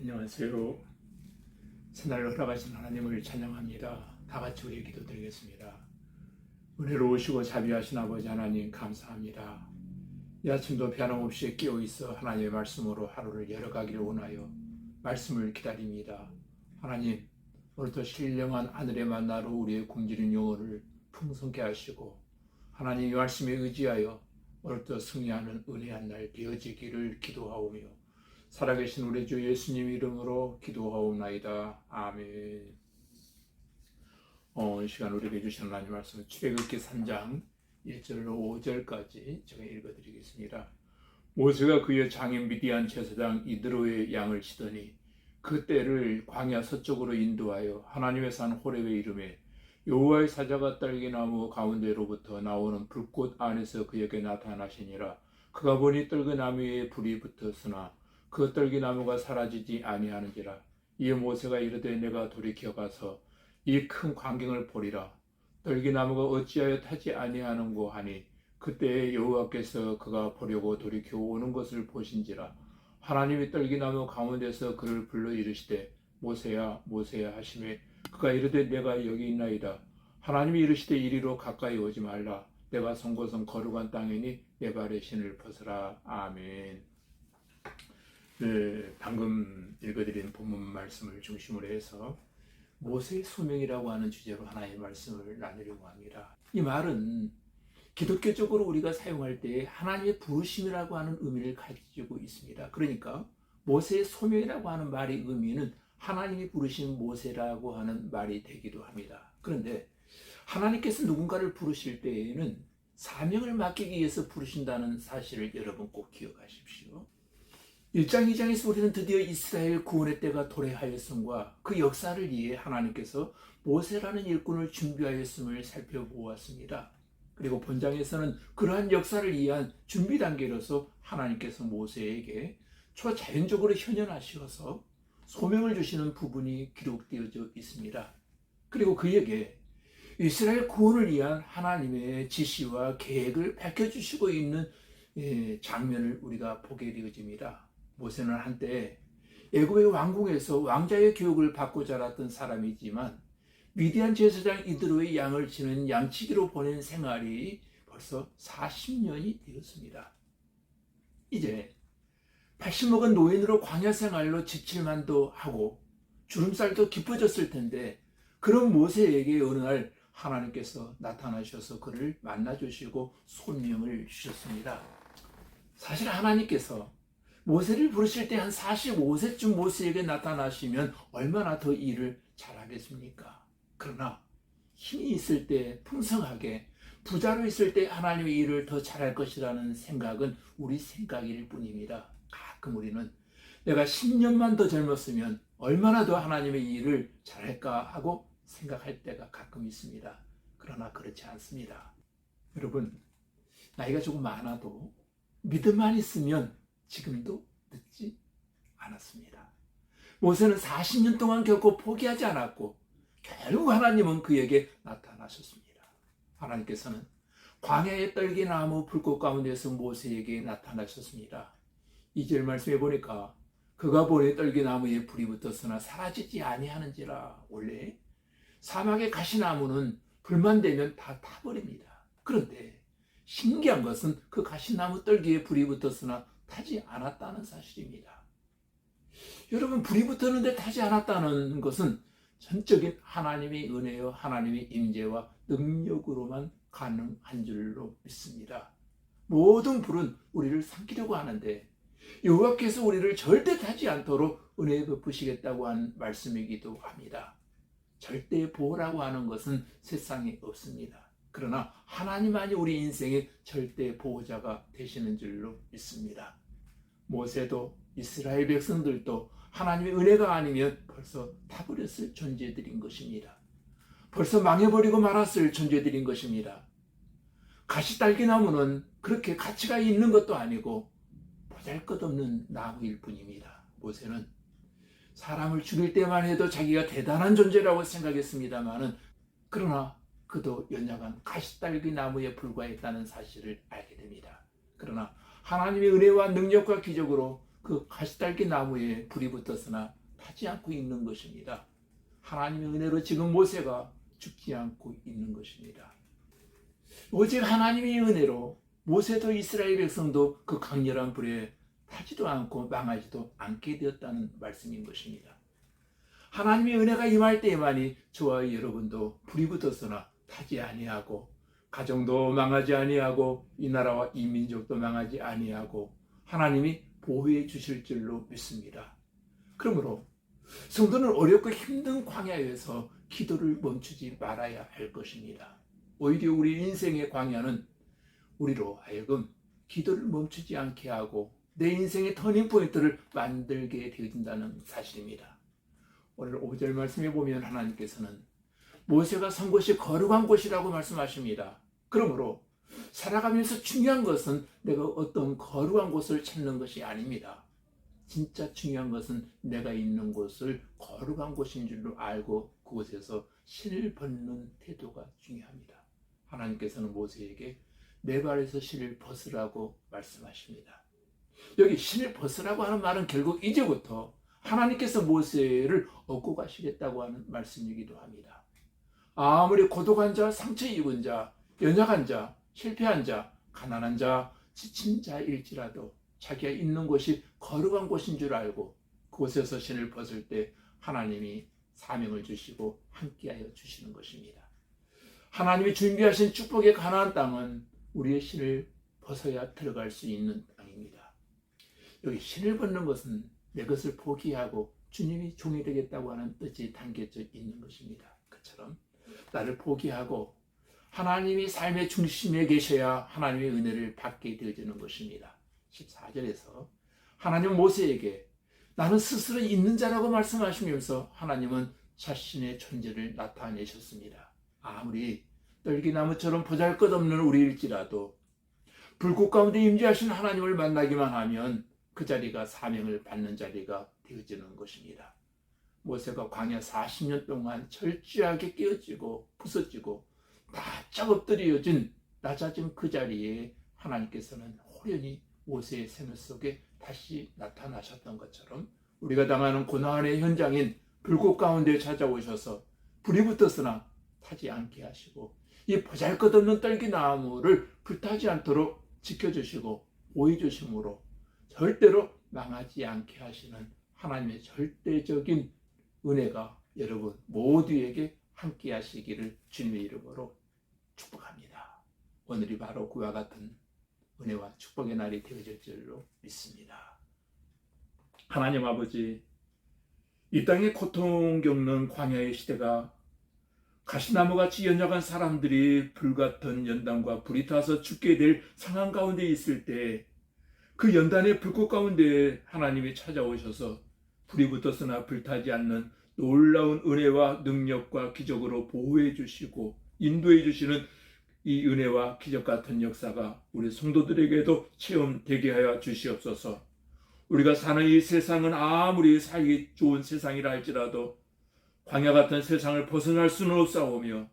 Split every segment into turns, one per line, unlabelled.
안녕하세요. 새날 허락하신 하나님을 찬양합니다. 다 같이 우리 기도드리겠습니다. 은혜로우시고 자비하신 아버지 하나님 감사합니다. 이 아침도 변함없이 깨어있어 하나님의 말씀으로 하루를 열어가기를 원하여 말씀을 기다립니다. 하나님, 오늘도 신령한 하늘의 만나로 우리의 굶주린 영혼을 풍성케 하시고 하나님 이 말씀에 의지하여 오늘도 승리하는 은혜한 날 되어지기를 기도하오며 살아계신 우리 주 예수님 이름으로 기도하옵나이다. 아멘. 이 시간 우리에게 주신 하나님 말씀은 출애굽기 3장 1절로 5절까지 제가 읽어드리겠습니다. 모세가 그의 장인 미디안 제사장 이드로의 양을 치더니 그 떼를 광야 서쪽으로 인도하여 하나님의 산 호렙에 이르매 여호와의 사자가 떨기나무 가운데로부터 나오는 불꽃 안에서 그에게 나타나시니라. 그가 보니 떨기나무에 불이 붙었으나 그 떨기나무가 사라지지 아니하는지라. 이에 모세가 이르되 내가 돌이켜 가서 이 큰 광경을 보리라. 떨기나무가 어찌하여 타지 아니하는고 하니 그때 여호와께서 그가 보려고 돌이켜 오는 것을 보신지라. 하나님이 떨기나무 가운데서 그를 불러 이르시되 모세야 모세야 하시매 그가 이르되 내가 여기 있나이다. 하나님이 이르시되 이리로 가까이 오지 말라. 내가 선 곳은 거룩한 땅이니 내 발의 신을 벗으라. 아멘. 네, 방금 읽어드린 본문 말씀을 중심으로 해서 모세의 소명이라고 하는 주제로 하나의 말씀을 나누려고 합니다. 이 말은 기독교적으로 우리가 사용할 때 하나님의 부르심이라고 하는 의미를 가지고 있습니다. 그러니까 모세의 소명이라고 하는 말의 의미는 하나님이 부르신 모세라고 하는 말이 되기도 합니다. 그런데 하나님께서 누군가를 부르실 때에는 사명을 맡기기 위해서 부르신다는 사실을 여러분 꼭 기억하십시오. 1장 2장에서 우리는 드디어 이스라엘 구원의 때가 도래하였음과 그 역사를 위해 하나님께서 모세라는 일꾼을 준비하였음을 살펴보았습니다. 그리고 본장에서는 그러한 역사를 위한 준비 단계로서 하나님께서 모세에게 초자연적으로 현현하셔서 소명을 주시는 부분이 기록되어져 있습니다. 그리고 그에게 이스라엘 구원을 위한 하나님의 지시와 계획을 밝혀주시고 있는 장면을 우리가 보게 되어집니다. 모세는 한때 애굽의 왕궁에서 왕자의 교육을 받고 자랐던 사람이지만 미디안 제사장 이드로의 양을 치는 양치기로 보낸 생활이 벌써 40년이 되었습니다. 이제 80 먹은 노인으로 광야 생활로 지칠만도 하고 주름살도 깊어졌을 텐데 그런 모세에게 어느 날 하나님께서 나타나셔서 그를 만나주시고 소명을 주셨습니다. 사실 하나님께서 모세를 부르실 때 한 45세쯤 모세에게 나타나시면 얼마나 더 일을 잘하겠습니까? 그러나 힘이 있을 때 풍성하게 부자로 있을 때 하나님의 일을 더 잘할 것이라는 생각은 우리 생각일 뿐입니다. 가끔 우리는 내가 10년만 더 젊었으면 얼마나 더 하나님의 일을 잘할까 하고 생각할 때가 가끔 있습니다. 그러나 그렇지 않습니다. 여러분, 나이가 조금 많아도 믿음만 있으면 지금도 늦지 않았습니다. 모세는 40년 동안 결코 포기하지 않았고 결국 하나님은 그에게 나타나셨습니다. 하나님께서는 광야의 떨기나무 불꽃 가운데서 모세에게 나타나셨습니다. 2절 말씀해 보니까 그가 보니 떨기나무에 불이 붙었으나 사라지지 아니하는지라. 원래 사막의 가시나무는 불만 되면 다 타버립니다. 그런데 신기한 것은 그 가시나무 떨기에 불이 붙었으나 타지 않았다는 사실입니다. 여러분, 불이 붙었는데 타지 않았다는 것은 전적인 하나님의 은혜와 하나님의 임재와 능력으로만 가능한 줄로 믿습니다. 모든 불은 우리를 삼키려고 하는데 여호와께서 우리를 절대 타지 않도록 은혜 베푸시겠다고 한 말씀이기도 합니다. 절대 보호라고 하는 것은 세상에 없습니다. 그러나 하나님만이 우리 인생의 절대 보호자가 되시는 줄로 믿습니다. 모세도 이스라엘 백성들도 하나님의 은혜가 아니면 벌써 타버렸을 존재들인 것입니다. 벌써 망해버리고 말았을 존재들인 것입니다. 가시딸기나무는 그렇게 가치가 있는 것도 아니고 보잘것없는 나무일 뿐입니다. 모세는 사람을 죽일 때만 해도 자기가 대단한 존재라고 생각했습니다마는 그러나 그도 연약한 가시딸기 나무에 불과했다는 사실을 알게 됩니다. 그러나 하나님의 은혜와 능력과 기적으로 그 가시딸기 나무에 불이 붙었으나 타지 않고 있는 것입니다. 하나님의 은혜로 지금 모세가 죽지 않고 있는 것입니다. 오직 하나님의 은혜로 모세도 이스라엘 백성도 그 강렬한 불에 타지도 않고 망하지도 않게 되었다는 말씀인 것입니다. 하나님의 은혜가 임할 때에만이 저와 여러분도 불이 붙었으나 타지 아니하고, 가정도 망하지 아니하고, 이 나라와 이 민족도 망하지 아니하고 하나님이 보호해 주실 줄로 믿습니다. 그러므로 성도는 어렵고 힘든 광야에서 기도를 멈추지 말아야 할 것입니다. 오히려 우리 인생의 광야는 우리로 하여금 기도를 멈추지 않게 하고 내 인생의 터닝포인트를 만들게 되어진다는 사실입니다. 오늘 5절 말씀에 보면 하나님께서는 모세가 선 곳이 거룩한 곳이라고 말씀하십니다. 그러므로 살아가면서 중요한 것은 내가 어떤 거룩한 곳을 찾는 것이 아닙니다. 진짜 중요한 것은 내가 있는 곳을 거룩한 곳인 줄로 알고 그곳에서 신을 벗는 태도가 중요합니다. 하나님께서는 모세에게 내 발에서 신을 벗으라고 말씀하십니다. 여기 신을 벗으라고 하는 말은 결국 이제부터 하나님께서 모세를 얻고 가시겠다고 하는 말씀이기도 합니다. 아무리 고독한 자, 상처 입은 자, 연약한 자, 실패한 자, 가난한 자, 지친 자일지라도 자기가 있는 곳이 거룩한 곳인 줄 알고 그곳에서 신을 벗을 때 하나님이 사명을 주시고 함께하여 주시는 것입니다. 하나님이 준비하신 축복의 가나안 땅은 우리의 신을 벗어야 들어갈 수 있는 땅입니다. 여기 신을 벗는 것은 내 것을 포기하고 주님이 종이 되겠다고 하는 뜻이 담겨져 있는 것입니다. 그처럼 나를 포기하고 하나님이 삶의 중심에 계셔야 하나님의 은혜를 받게 되어지는 것입니다. 14절에서 하나님은 모세에게 나는 스스로 있는 자라고 말씀하시면서 하나님은 자신의 존재를 나타내셨습니다. 아무리 떨기나무처럼 보잘것없는 우리일지라도 불꽃 가운데 임재하신 하나님을 만나기만 하면 그 자리가 사명을 받는 자리가 되어지는 것입니다. 모세가 광야 40년 동안 철저하게 깨어지고 부서지고 바짝 엎드려진 낮아진 그 자리에 하나님께서는 호련히 모세의 생애 속에 다시 나타나셨던 것처럼 우리가 당하는 고난의 현장인 불꽃 가운데 찾아오셔서 불이 붙었으나 타지 않게 하시고 이 보잘것없는 떨기나무를 불타지 않도록 지켜주시고 보호해주심으로 절대로 망하지 않게 하시는 하나님의 절대적인 은혜가 여러분 모두에게 함께 하시기를 주님의 이름으로 축복합니다. 오늘이 바로 그와 같은 은혜와 축복의 날이 되어질 줄로 믿습니다. 하나님 아버지, 이 땅에 고통 겪는 광야의 시대가 가시나무같이 연약한 사람들이 불같은 연단과 불이 타서 죽게 될 상황 가운데 있을 때 그 연단의 불꽃 가운데 하나님이 찾아오셔서 불이 붙었으나 불타지 않는 놀라운 은혜와 능력과 기적으로 보호해 주시고 인도해 주시는 이 은혜와 기적 같은 역사가 우리 성도들에게도 체험되게 하여 주시옵소서. 우리가 사는 이 세상은 아무리 살기 좋은 세상이라 할지라도 광야 같은 세상을 벗어날 수는 없사오며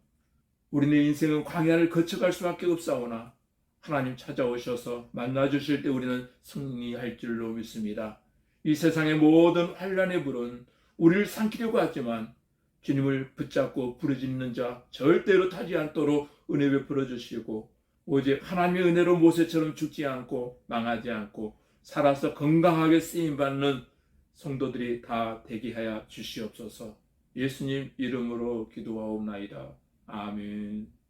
우리네 인생은 광야를 거쳐갈 수밖에 없사오나 하나님 찾아오셔서 만나주실 때 우리는 승리할 줄로 믿습니다. 이 세상의 모든 환난의 불은 우리를 삼키려고 하지만 주님을 붙잡고 부르짖는 자 절대로 타지 않도록 은혜 베풀어 주시고 오직 하나님의 은혜로 모세처럼 죽지 않고 망하지 않고 살아서 건강하게 쓰임받는 성도들이 다 되게 하여 주시옵소서. 예수님 이름으로 기도하옵나이다. 아멘.